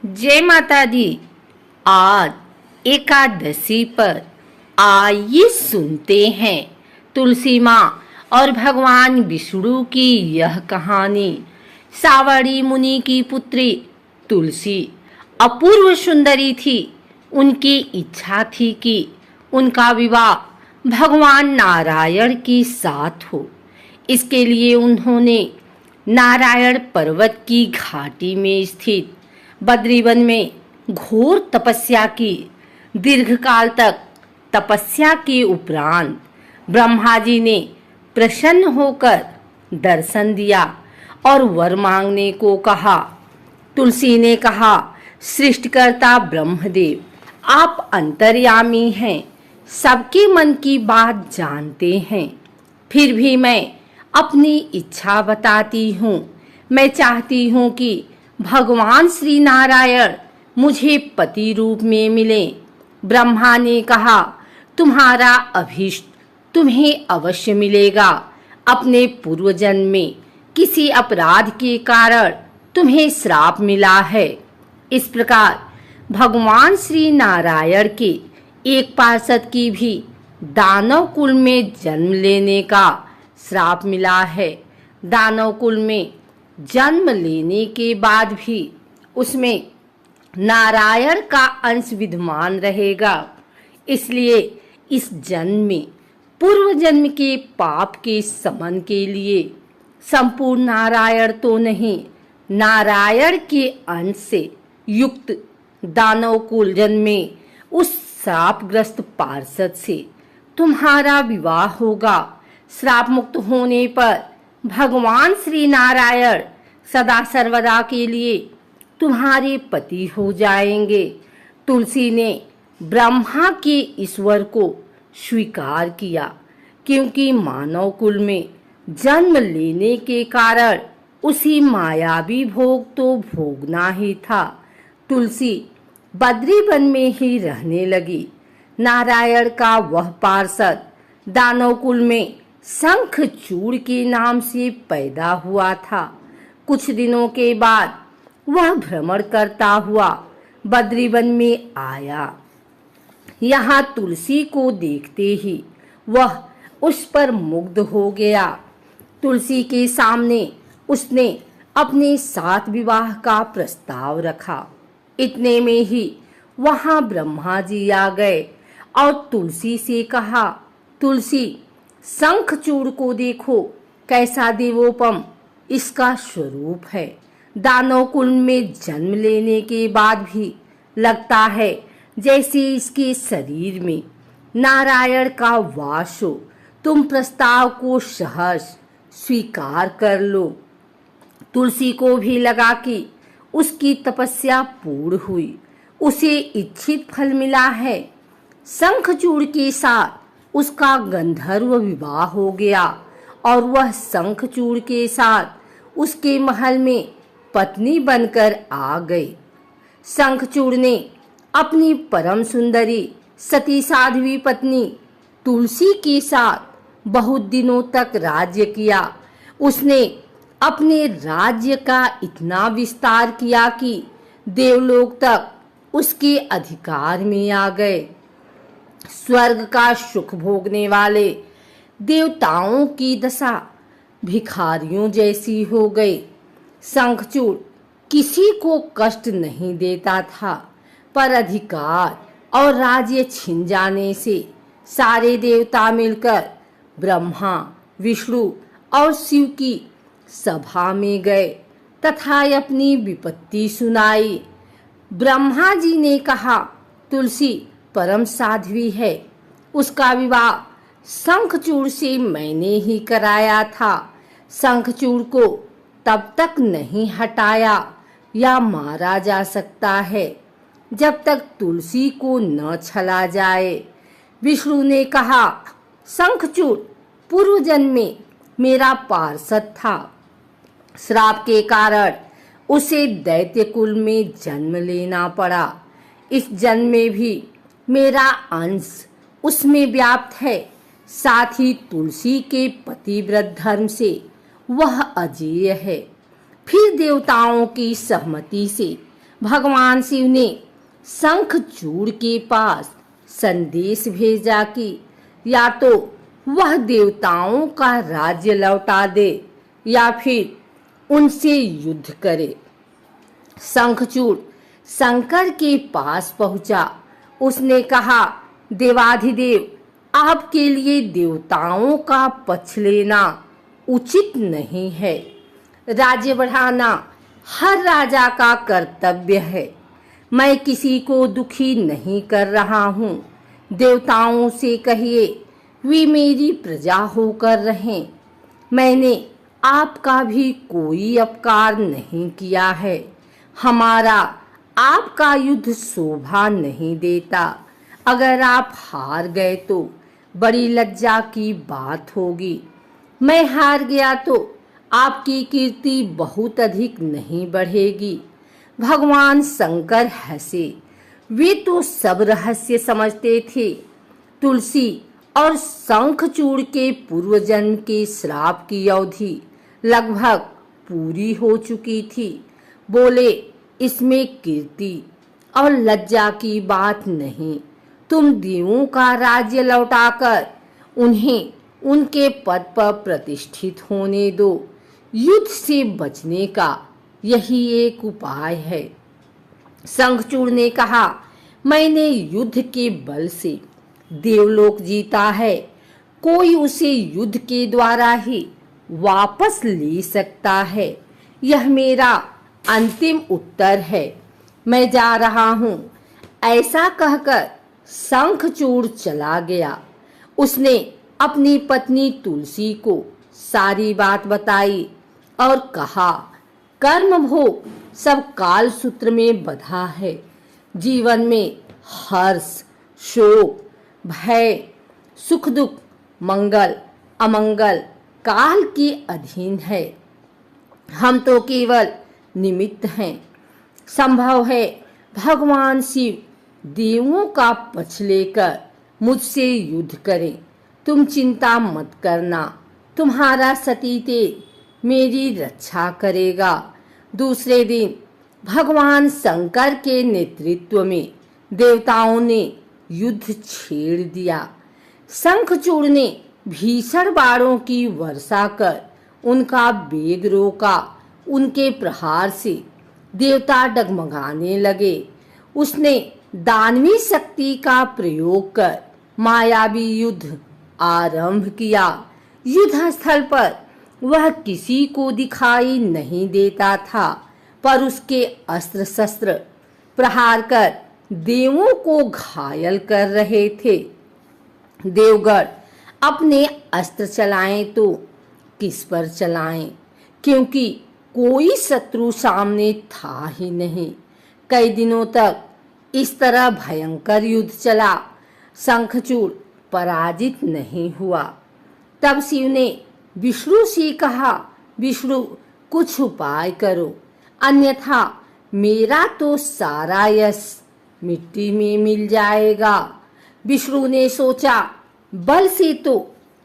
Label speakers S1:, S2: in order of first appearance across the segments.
S1: जय माता दी। आज एकादशी पर आइए सुनते हैं तुलसी माँ और भगवान विष्णु की यह कहानी। सावरी मुनि की पुत्री तुलसी अपूर्व सुंदरी थी। उनकी इच्छा थी कि उनका विवाह भगवान नारायण के साथ हो। इसके लिए उन्होंने नारायण पर्वत की घाटी में स्थित बद्रीवन में घोर तपस्या की। दीर्घकाल तक तपस्या के उपरांत ब्रह्मा जी ने प्रसन्न होकर दर्शन दिया और वर मांगने को कहा। तुलसी ने कहा, सृष्टिकर्ता ब्रह्मदेव, आप अंतर्यामी हैं, सबके मन की बात जानते हैं। फिर भी मैं अपनी इच्छा बताती हूँ। मैं चाहती हूँ कि भगवान श्री नारायण मुझे पति रूप में मिले। ब्रह्मा ने कहा, तुम्हारा अभीष्ट तुम्हें अवश्य मिलेगा। अपने पूर्व जन्म में किसी अपराध के कारण तुम्हें श्राप मिला है। इस प्रकार भगवान श्री नारायण के एक पार्षद की भी दानव कुल में जन्म लेने का श्राप मिला है। दानव कुल में जन्म लेने के बाद भी उसमें नारायण का अंश विद्यमान रहेगा। इसलिए इस जन्म में पूर्व जन्म के पाप के शमन के लिए संपूर्ण नारायण तो नहीं, नारायण के अंश से युक्त दानव कुल जन्म में उस श्रापग्रस्त पार्षद से तुम्हारा विवाह होगा। श्राप मुक्त होने पर भगवान श्री नारायण सदा सर्वदा के लिए तुम्हारे पति हो जाएंगे। तुलसी ने ब्रह्मा के ईश्वर को स्वीकार किया, क्योंकि मानव कुल में जन्म लेने के कारण उसी मायावी भोग तो भोगना ही था। तुलसी बद्रीवन में ही रहने लगी। नारायण का वह पार्षद दानव कुल में शंखचूड़ के नाम से पैदा हुआ था। कुछ दिनों के बाद वह भ्रमण करता हुआ बद्रीवन में आया। यहाँ तुलसी को देखते ही वह उस पर मुग्ध हो गया। तुलसी के सामने उसने अपने साथ विवाह का प्रस्ताव रखा। इतने में ही वहाँ ब्रह्मा जी आ गए और तुलसी से कहा, तुलसी, शंखचूड़ को देखो, कैसा देवोपम इसका स्वरूप है। दानव कुल में जन्म लेने के बाद भी लगता है जैसे इसके शरीर में नारायण का वास हो। तुम प्रस्ताव को सहर्ष स्वीकार कर लो। तुलसी को भी लगा कि उसकी तपस्या पूर्ण हुई, उसे इच्छित फल मिला है। शंखचूड़ के साथ उसका गंधर्व विवाह हो गया और वह शंखचूड़ के साथ उसके महल में पत्नी बनकर आ गई। शंखचूड़ ने अपनी परम सुंदरी सती साध्वी पत्नी तुलसी के साथ बहुत दिनों तक राज्य किया। उसने अपने राज्य का इतना विस्तार किया कि देवलोक तक उसके अधिकार में आ गए। स्वर्ग का सुख भोगने वाले देवताओं की दशा भिखारियों जैसी हो गई। शंखचूड़ किसी को कष्ट नहीं देता था, पर अधिकार और राज्य छिन जाने से सारे देवता मिलकर ब्रह्मा, विष्णु और शिव की सभा में गए तथा अपनी विपत्ति सुनाई। ब्रह्मा जी ने कहा, तुलसी परम साध्वी है, उसका विवाह शंखचूड़ से मैंने ही कराया था। शंखचूड़ को तब तक नहीं हटाया या मारा जा सकता है जब तक तुलसी को न छला जाए। विष्णु ने कहा, शंखचूड़ पूर्व जन्म में मेरा पार्षद था। श्राप के कारण उसे दैत्य कुल में जन्म लेना पड़ा। इस जन्म में भी मेरा अंश उसमें व्याप्त है। साथ ही तुलसी के पतिव्रत धर्म से वह अजेय है। फिर देवताओं की सहमति से भगवान शिव ने शंखचूड़ के पास संदेश भेजा कि या तो वह देवताओं का राज्य लौटा दे या फिर उनसे युद्ध करे। शंखचूड़ शंकर के पास पहुंचा। उसने कहा, देवाधिदेव, आपके लिए देवताओं का पक्ष लेना उचित नहीं है। राज्य बढ़ाना हर राजा का कर्तव्य है। मैं किसी को दुखी नहीं कर रहा हूँ। देवताओं से कहिए वे मेरी प्रजा होकर रहें। मैंने आपका भी कोई अपकार नहीं किया है। हमारा आपका युद्ध शोभा नहीं देता। अगर आप हार गए तो बड़ी लज्जा की बात होगी। मैं हार गया तो आपकी कीर्ति बहुत अधिक नहीं बढ़ेगी। भगवान शंकर हंसे। वे तो सब रहस्य समझते थे। तुलसी और शंखचूड़ के पूर्व जन्म के श्राप की अवधि लगभग पूरी हो चुकी थी। बोले, इसमें कीर्ति और लज्जा की बात नहीं। तुम देवों का राज्य लौटाकर उन्हें उनके पद पर प्रतिष्ठित होने दो। युद्ध से बचने का यही एक उपाय है। शंखचूड़ ने कहा, मैंने युद्ध के बल से देवलोक जीता है। कोई उसे युद्ध के द्वारा ही वापस ले सकता है। यह मेरा अंतिम उत्तर है। मैं जा रहा हूँ। ऐसा कहकर शंखचूड़ चला गया। उसने अपनी पत्नी तुलसी को सारी बात बताई और कहा, कर्म भोग सब काल सूत्र में बंधा है। जीवन में हर्ष, शोक, भय, सुख दुख, मंगल अमंगल काल के अधीन है। हम तो केवल निमित्त हैं। संभव है भगवान शिव देवों का पक्ष लेकर मुझसे युद्ध करें। तुम चिंता मत करना। तुम्हारा सती तेज मेरी रक्षा करेगा। दूसरे दिन भगवान शंकर के नेतृत्व में देवताओं ने युद्ध छेड़ दिया। शंखचूड़ ने भीषण बाणों की वर्षा कर उनका वेग रोका। उनके प्रहार से देवता डगमगाने लगे। उसने दानवी शक्ति का प्रयोग कर मायावी युद्ध आरंभ किया। युद्ध स्थल पर वह किसी को दिखाई नहीं देता था, पर उसके अस्त्र शस्त्र प्रहार कर देवों को घायल कर रहे थे। देवगण अपने अस्त्र चलाएं तो किस पर चलाएं, क्योंकि कोई शत्रु सामने था ही नहीं। कई दिनों तक इस तरह भयंकर युद्ध चला। शंखचूड़ पराजित नहीं हुआ। तब शिव ने विष्णु से कहा, विष्णु कुछ उपाय करो, अन्यथा मेरा तो सारा यश मिट्टी में मिल जाएगा। विष्णु ने सोचा, बल से तो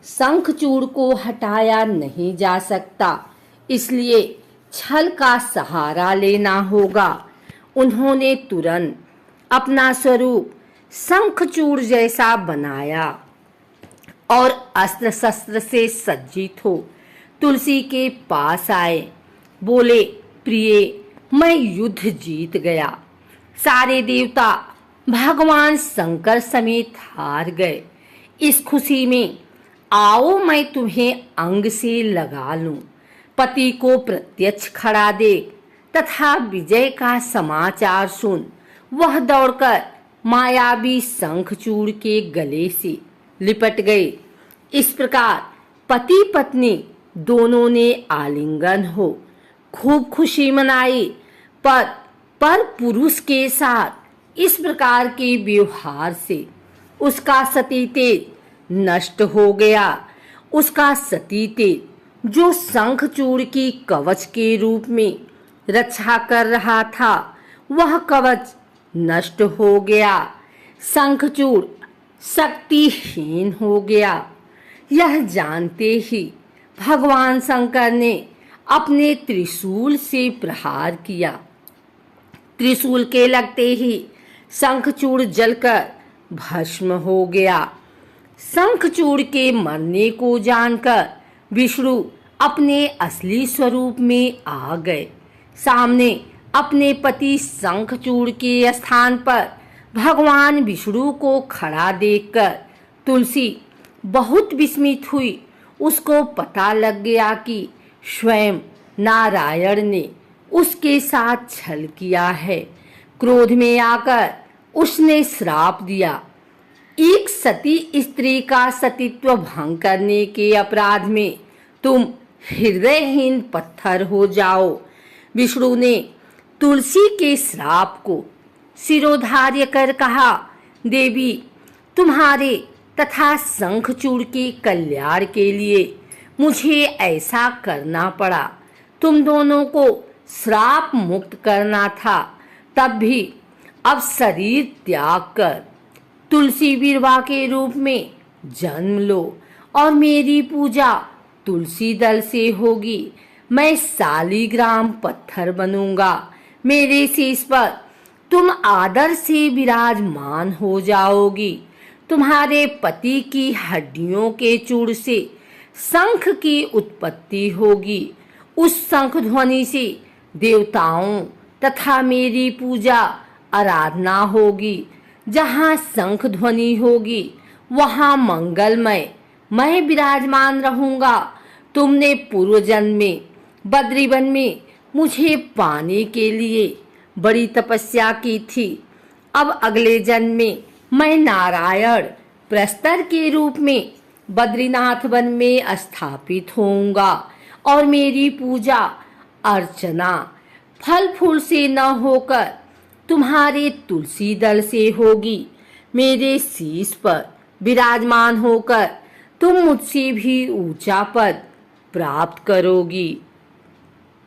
S1: शंखचूड़ को हटाया नहीं जा सकता, इसलिए छल का सहारा लेना होगा। उन्होंने तुरंत अपना स्वरूप शंखचूड़ जैसा बनाया और अस्त्र शस्त्र से सज्जित हो तुलसी के पास आए। बोले, प्रिय, मैं युद्ध जीत गया। सारे देवता भगवान शंकर समेत हार गए। इस खुशी में आओ मैं तुम्हें अंग से लगा लूं। पति को प्रत्यक्ष खड़ा देख तथा विजय का समाचार सुन वह दौड़कर मायावी शंखचूड़ के गले से लिपट गए। इस प्रकार पति पत्नी दोनों ने आलिंगन हो खूब खुशी मनाई। पर पुरुष के साथ इस प्रकार के व्यवहार से उसका सती तेज नष्ट हो गया। उसका सती तेज जो शंखचूड़ की कवच के रूप में रक्षा कर रहा था, वह कवच नष्ट हो गया। शंखचूड़ शक्तिहीन हो गया। यह जानते ही भगवान शंकर ने अपने त्रिशूल से प्रहार किया। त्रिशूल के लगते ही शंखचूड़ जलकर भस्म हो गया। शंखचूड़ के मरने को जानकर विष्णु अपने असली स्वरूप में आ गए। सामने अपने पति शंखचूड़ के स्थान पर भगवान विष्णु को खड़ा देखकर तुलसी बहुत विस्मित हुई। उसको पता लग गया कि स्वयं नारायण ने उसके साथ छल किया है। क्रोध में आकर उसने श्राप दिया, एक सती स्त्री का सतीत्व भंग करने के अपराध में तुम हृदयहीन पत्थर हो जाओ। विष्णु ने तुलसी के श्राप को शिरोधार्य कर कहा, देवी, तुम्हारे तथा शंखचूड़ के कल्याण के लिए मुझे ऐसा करना पड़ा। तुम दोनों को श्राप मुक्त करना था, तब भी अब शरीर त्याग कर तुलसी विरवा के रूप में जन्म लो और मेरी पूजा तुलसी दल से होगी। मैं शालिग्राम पत्थर बनूंगा। मेरे शीश पर तुम आदर से विराजमान हो जाओगी। तुम्हारे पति की हड्डियों के चूड़ से शंख की उत्पत्ति होगी। उस शंख ध्वनि से देवताओं तथा मेरी पूजा आराधना होगी। जहाँ शंख ध्वनि होगी वहाँ मंगलमय मैं विराजमान रहूंगा। तुमने पूर्व जन्म में बद्रीवन में मुझे पाने के लिए बड़ी तपस्या की थी। अब अगले जन्म में मैं नारायण प्रस्तर के रूप में बद्रीनाथ वन में स्थापित होऊंगा और मेरी पूजा अर्चना फल फूल से न होकर तुम्हारे तुलसी दल से होगी। मेरे शीश पर विराजमान होकर तुम मुझसे भी ऊंचा पद प्राप्त करोगी।